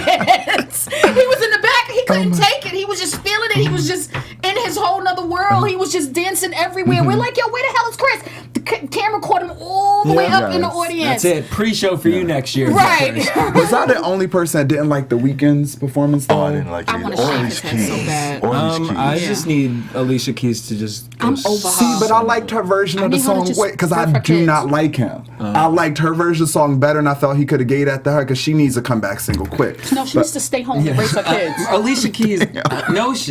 audience. He was in the back. He couldn't take it. He was just feeling it. He was just in his whole nother world. He was just dancing everywhere. We're like, yo, where the hell is Chris? The camera caught him all the way up in the Yes. audience. That's it. Pre-show for you next year. Right. Was I the only person that didn't like the Weeknd's performance though? Oh, I didn't like I it. wanna Or shake Alicia his head so Keys. bad. Or Alicia Keys. I just need Alicia Keys to just. Go I'm over See, her. but I liked her version I of the need her to song. just Wait, because I birth her do kids. not like him. I liked her version of the song better, and I felt he could have gave that to her because she needs a comeback single quick. No, she needs to stay home and raise her kids. Alicia Keys, no, Her voice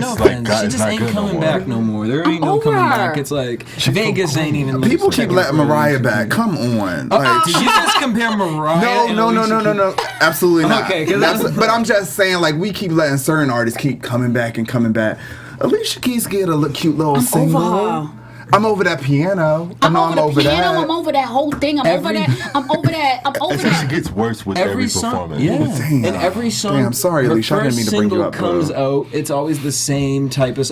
no is like offense. God, She it's just not ain't good no coming more. back no more. There ain't no over coming her. back. It's like Vegas ain't even. People keep checking letting for Mariah Alicia back. Keys. Come on. Did you just compare Mariah? and No, Alicia Keys? absolutely not. Okay, 'cause But I'm just saying, like, we keep letting certain artists keep coming back and coming back. Alicia Keys get a cute little single. her. I'm over that piano. I'm I know over the piano. that. I'm over that whole thing. I'm over Every- that. I'm over that. I'm over It's actually that. gets worse with Every every song, performance. yeah, Damn. and every song. Damn, sorry, her Alicia, I didn't first mean to bring you single up, comes bro. out, it's always the same type of.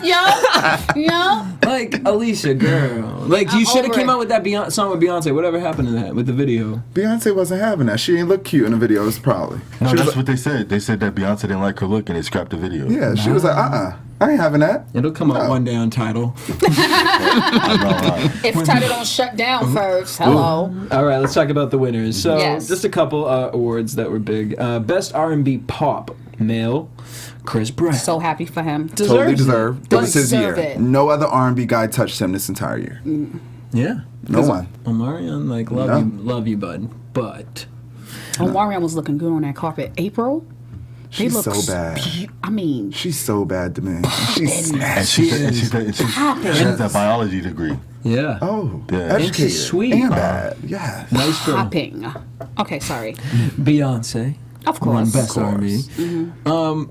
Yo. Like Alicia, girl. Like you I'm should have over came it. out with that song with Beyonce. Whatever happened to that with the video? Beyonce wasn't having that. She ain't look cute in the videos, probably. No, She was that's like, what they said. They said that Beyonce didn't like her look and they scrapped the video. yeah, she was like, I ain't having that. It'll come out No. one day on Tidal. I know, right? If Tidal don't shut down first, hello. All right, let's talk about the winners. So, Yes. just a couple awards that were big. Best R&B Pop Male, Chris Brown. So happy for him. Totally deserved. It was his year. Deserve it. No other R&B guy touched him this entire year. Yeah. No one. Omarion, like love you, bud. But Omarion was looking good on that carpet. April. She's look so bad. I mean, She's so bad to me. She's And she has that biology degree. yeah. oh, Yeah. And she's educated sweet. and bad. Yes. Nice girl. popping. Okay, sorry. Beyonce. Of Won course. Best Of course. R&B.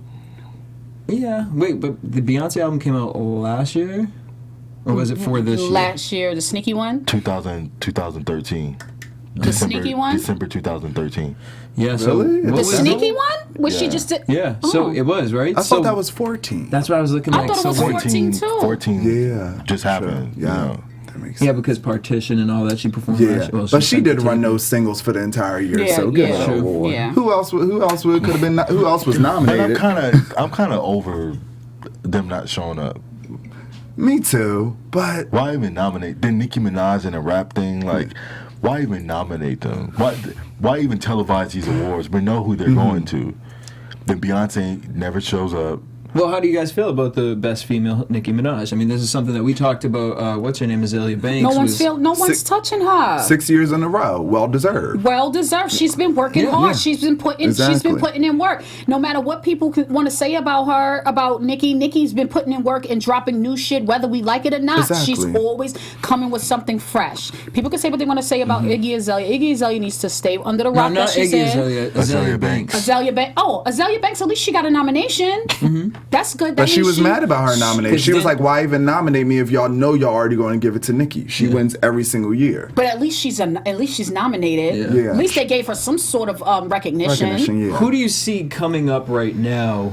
Yeah. Wait, but the Beyonce album came out last year? Or was it for this year? Last year, the sneaky one. 2013. The sneaky one? December 2013. Yeah, so Really? what The was it? sneaky one? Was she Yeah. just? Yeah, so Oh. it was, right? I so thought that was 14. That's what I was looking I like. thought it So was wait, 14 too. 14 Yeah. just happened. Sure. Yeah. You know. That makes yeah, sense. because Partition and all that she performed Yeah. last year. Well, But she sent did the run tape. those singles for the entire year. Yeah, so give yeah. her an True. award. Yeah. Who else could have been? Who else was And nominated? I'm kind of over them not showing up. Me too. But Why even nominate? Then Nicki Minaj in a rap thing, like, why even nominate them? Why even televise these awards? We know who they're going to. Then Beyonce never shows up. Well, how do you guys feel about the best female Nicki Minaj? I mean, this is something that we talked about. What's her name? Azalea Banks. No one's touching her. 6 years in a row. Well deserved. Well deserved. She's been working hard. Yeah. She's been putting in work. No matter what people want to say about her, about Nicki's been putting in work and dropping new shit, whether we like it or not. Exactly. She's always coming with something fresh. People can say what they want to say about Iggy Azalea. Iggy Azalea needs to stay under the rock. not that she's Iggy in. Azalea Banks. Azalea Banks. Oh, Azalea Banks. At least she got a nomination. That's good. But she was mad about her nomination. She was like, "Why even nominate me if y'all know y'all already going to give it to Nicki? She wins every single year." But at least she's nominated. Yeah. At least they gave her some sort of recognition. Yeah. Who do you see coming up right now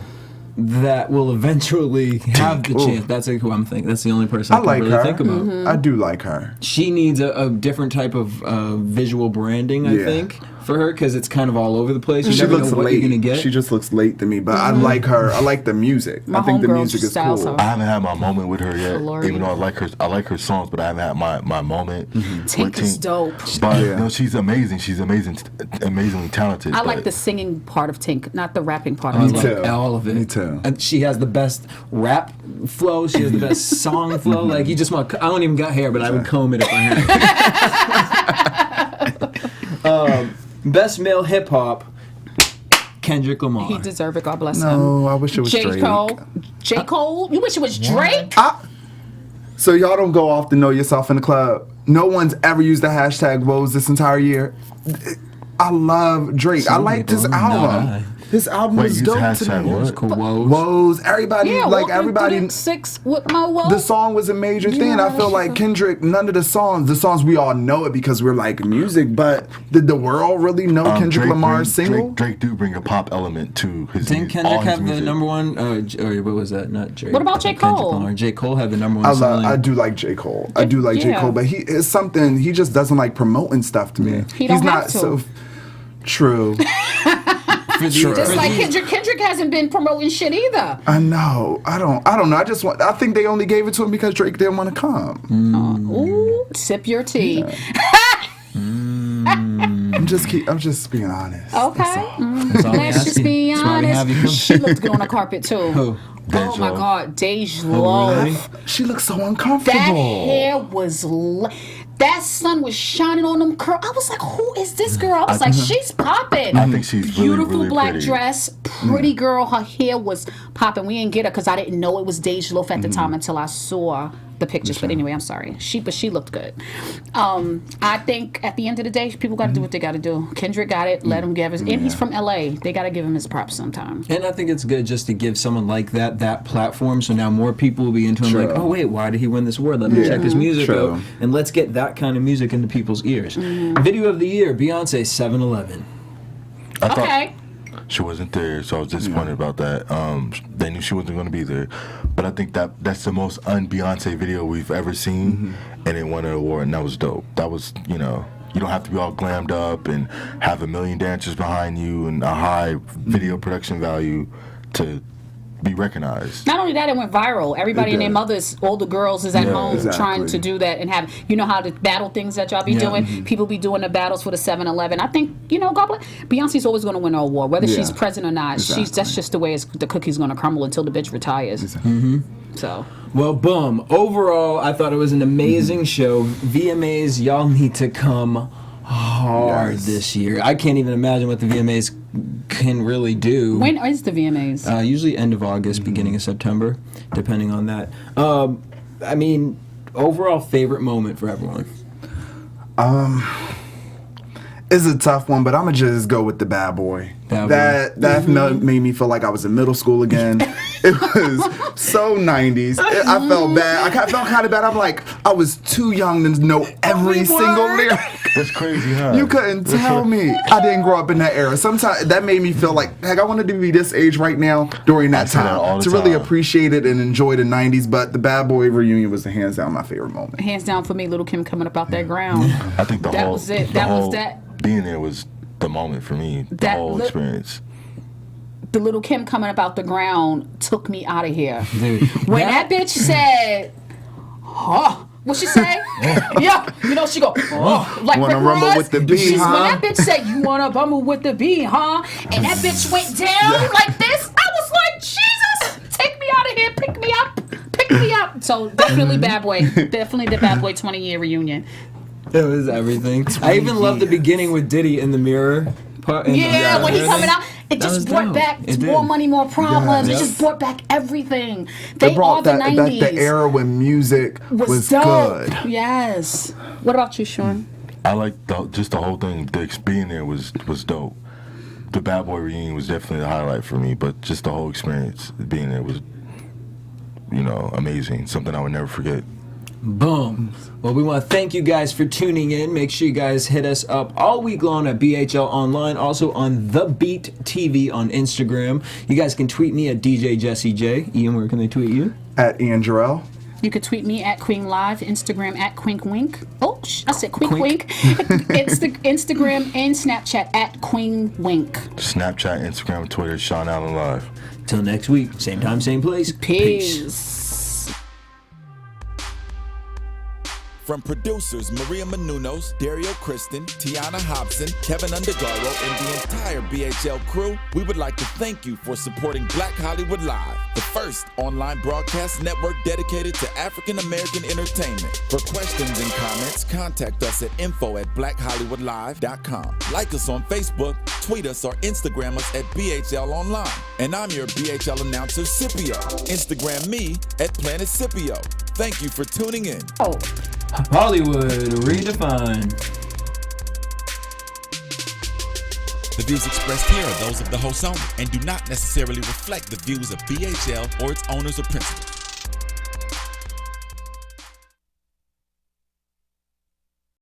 that will eventually have the chance? That's who I'm thinking. That's the only person I can like really her. think about. I do like her. She needs a different type of visual branding, I think, for her, because it's kind of all over the place. You She never looks know what late. you're gonna get. She just looks late to me, but I like her. I like the music. My I think the homegirl music is styles cool. her. I haven't had my moment with her yet, Lori. even though I like her songs, but I haven't had my moment. Tink is dope. But Yeah. no, she's amazing. She's amazingly talented. I but like the singing part of Tink, not the rapping part I of Me Tink. like too. all of it. Me too. And she has the best rap flow. She has the best song flow. Like, you just want. I don't even got hair, but I would comb it if I had. Best male hip hop. Kendrick Lamar. He deserves it. God bless him. No, I wish it was J. Drake. Cole. J. Cole? You wish it was Drake? So y'all don't go off to know yourself in the club. No one's ever used the hashtag woes this entire year. I love Drake. I liked his album. His album Wait, was use dope to hashtag me. what? Cool. Woes. Woes. Everybody, Yeah, like walking everybody. through 6 with my woes. The song was a major thing. I feel like Kendrick, none of the songs we all know it because we're like music, but did the world really know Kendrick Lamar's single? Drake do bring a pop element to his Didn't music. all Kendrick his have the music. number one? Or what was that? Not Drake. What about J. Kendrick Cole? Lamar. J. Cole had the number one song. I do like J. Cole. I do like J. Yeah. Cole, but it's something he just doesn't like promoting stuff to me. He He's don't not have to. so true. Just like Kendrick hasn't been promoting shit either. I know. I don't know. I think they only gave it to him because Drake didn't want to come. Ooh, sip your tea. I'm just being honest. Okay. That's all we Let's just asking. be That's why we have you honest. come. She looked good on the carpet too. Who? Oh my Lo. God, Dej Oh, Lo. really? She looks so That uncomfortable. hair was. That sun was shining on them curls. I was like, who is this girl? I was like, she's popping. I think she's really, beautiful really black pretty. dress, pretty girl. Her hair was popping. We didn't get her because I didn't know it was Dej Loaf at the time until I saw the pictures. But anyway, I'm sorry. She looked good. I think at the end of the day, people got to do what they got to do. Kendrick got it. Let him give us. And he's from LA. They got to give him his props sometime. And I think it's good just to give someone like that platform, so now more people will be into him. True. Like, oh wait, why did he win this award? Let me check his music True. out, and let's get that kind of music into people's ears. Video of the year: Beyonce, 7-Eleven. I thought Okay. she wasn't there, so I was disappointed about that. They knew she wasn't going to be there, but I think that's the most un-Beyonce video we've ever seen, and it won an award, and that was dope. That was, you don't have to be all glammed up and have 1 million dancers behind you and a high video production value to be recognized. Not only that, it went viral. Everybody and their did. mothers, all the girls is at home exactly. trying to do that and have, how the battle things that y'all be doing? People be doing the battles for the 7-Eleven. I think, God bless. Beyonce's always going to win an award, whether she's present or not. Exactly. That's just the way the cookie's going to crumble until the bitch retires. So. Well, boom. Overall, I thought it was an amazing show. VMAs, y'all need to come hard this year. I can't even imagine what the VMAs can really do. When is the VMAs? Usually end of August, beginning of September, depending on that. I mean, overall favorite moment for everyone. It's a tough one, but I'm gonna just go with the Bad Boy. Bad Boy. That made me feel like I was in middle school again. It was so 90s. I felt bad. I felt kind of bad. I'm like, I was too young to know every single lyric. That's crazy, huh? You couldn't tell me. I didn't grow up in that era. Sometimes that made me feel like, heck, I wanted to be this age right now during that I say that all time the to really time. appreciate it and enjoy the 90s. But the Bad Boy reunion was hands down my favorite moment. Hands down for me, Little Kim coming up out that ground. I think That was it. the That was whole that. being there was the moment for me. The That whole look- experience. The Little Kim coming up out the ground took me out of here. Dude, When that bitch said, "Huh." What she say? Yeah, she go, "Oh," like Wanna Rick rumble Ross. with the bee, huh? When that bitch said, "You wanna rumble with the bee, huh?" And that bitch went down like this. I was like, Jesus, take So definitely Bad Boy. Definitely the Bad Boy 20-year reunion. It was everything. I even love the beginning with Diddy in the mirror part. When he coming out, it just brought dope. back It More did. Money, More Problems. Yes. It just brought back everything. They They brought are the that 90s. the era when music was dope. good. Yes. What about you, Shawn? I like just the whole thing. Being there was dope. The Bad Boy reunion was definitely the highlight for me, but just the whole experience being there was, amazing. Something I would never forget. Boom. Well, we want to thank you guys for tuning in. Make sure you guys hit us up all week long at BHL Online, also on The Beat TV on Instagram. You guys can tweet me at DJ Jesse J. Ian, where can they tweet you? At Ian Jarrell. You could tweet me at Queen Live, Instagram at Quink Wink. Oh, I said Quink Quink. Wink. Instagram and Snapchat at Queen Wink. Snapchat, Instagram, Twitter, Shawn Allen Live. Till next week, same time, same place. Peace. From producers Maria Menounos, Dario Kristen, Tiana Hobson, Kevin Undergaro, and the entire BHL crew, we would like to thank you for supporting Black Hollywood Live, the first online broadcast network dedicated to African American entertainment. For questions and comments, contact us at info@blackhollywoodlive.com. Like us on Facebook, tweet us, or Instagram us at BHL Online. And I'm your BHL announcer, Scipio. Instagram me at Planet Scipio. Thank you for tuning in. Oh. Hollywood redefined. The views expressed here are those of the host only and do not necessarily reflect the views of BHL or its owners or principals.